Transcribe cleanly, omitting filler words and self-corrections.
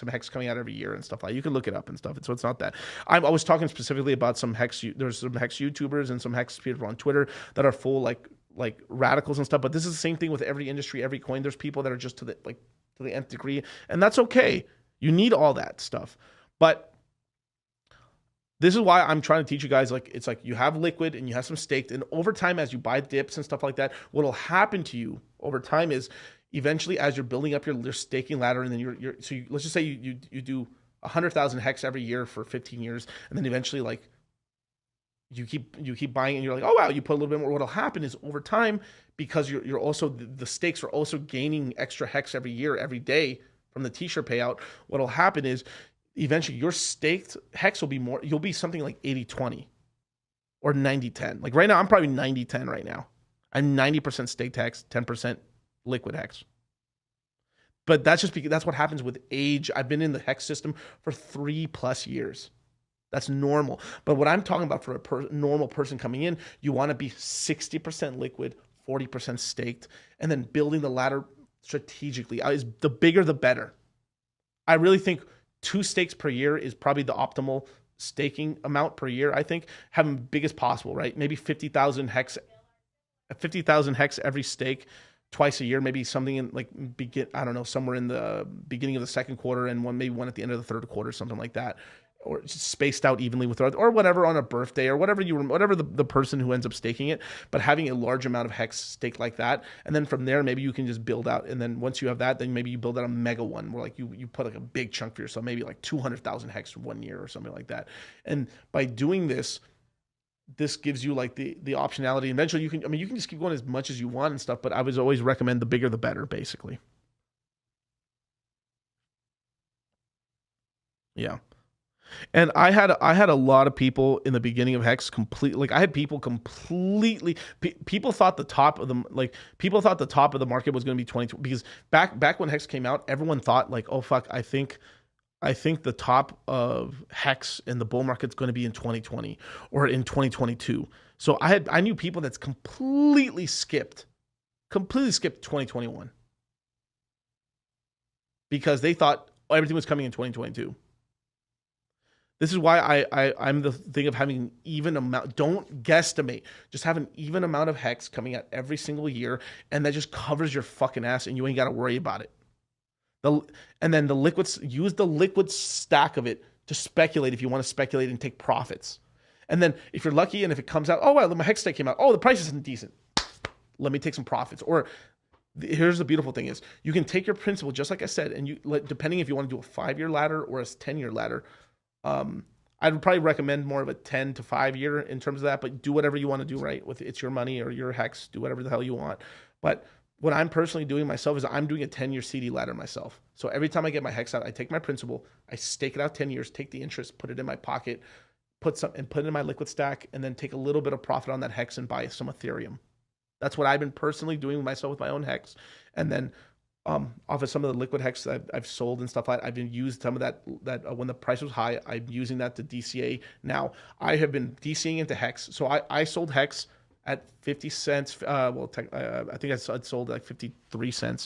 some hex coming out every year and stuff like that. You can look it up and stuff. So it's not that. I was talking specifically about some hex. There's some hex YouTubers and some hex people on Twitter that are full like radicals and stuff. But this is the same thing with every industry, every coin. There's people that are just to the nth degree, and that's okay. You need all that stuff, but this is why I'm trying to teach you guys, like, it's like you have liquid and you have some staked, and over time, as you buy dips and stuff like that, what'll happen to you over time is eventually, as you're building up your staking ladder, and then let's just say you do 100,000 hex every year for 15 years, and then eventually, like, you keep buying, and you're like, oh wow, you put a little bit more. What'll happen is over time, because you're also, the stakes are also gaining extra hex every year, every day from the t-shirt payout. What'll happen is eventually your staked hex will be more, you'll be something like 80-20 or 90-10. Like right now, I'm probably 90-10 right now. I'm 90% staked hex, 10% liquid hex. But that's just because that's what happens with age. I've been in the hex system for 3+ years. That's normal. But what I'm talking about for a normal person coming in, you want to be 60% liquid, 40% staked, and then building the ladder strategically. The bigger, the better. I really think 2 stakes per year is probably the optimal staking amount per year. I think having big as possible, right? Maybe 50,000 hex every stake twice a year, maybe something in like I don't know, somewhere in the beginning of the second quarter and maybe one at the end of the third quarter, something like that. Or just spaced out evenly with, or whatever, on a birthday or whatever the person who ends up staking it, but having a large amount of hex staked like that. And then from there, maybe you can just build out. And then once you have that, then maybe you build out a mega one where like you put like a big chunk for yourself, maybe like 200,000 hex for 1 year or something like that. And by doing this gives you like the optionality. Eventually you can just keep going as much as you want and stuff, but I would always recommend the bigger, the better, basically. Yeah. And I had a lot of people in the beginning of Hex I had people completely, people thought the top of the market was going to be 22, because back when Hex came out, everyone thought like, oh fuck, I think the top of Hex in the bull market's going to be in 2020 or in 2022. So I knew people that's completely skipped 2021 because they thought everything was coming in 2022. This is why I'm the thing of having an even amount. Don't guesstimate. Just have an even amount of hex coming out every single year, and that just covers your fucking ass, and you ain't got to worry about it. And then use the liquid stack of it to speculate if you want to speculate and take profits. And then if you're lucky and if it comes out, oh wow, my hex stack came out. Oh, the price isn't decent. Let me take some profits. Or here's the beautiful thing is you can take your principal, just like I said, and depending if you want to do a 5-year ladder or a 10-year ladder. I would probably recommend more of a 10 to 5 year in terms of that, but do whatever you want to do, right? It's your money or your hex, do whatever the hell you want. But what I'm personally doing myself is I'm doing a 10-year CD ladder myself. So every time I get my hex out, I take my principal, I stake it out 10 years, take the interest, put it in my pocket, put it in my liquid stack, and then take a little bit of profit on that hex and buy some Ethereum. That's what I've been personally doing myself with my own hex. And then off of some of the liquid hex that I've sold and stuff like that, I've been used some of that when the price was high, I'm using that to DCA. Now I have been DCAing into hex. So I sold hex at 50 cents. I think I sold like 53 cents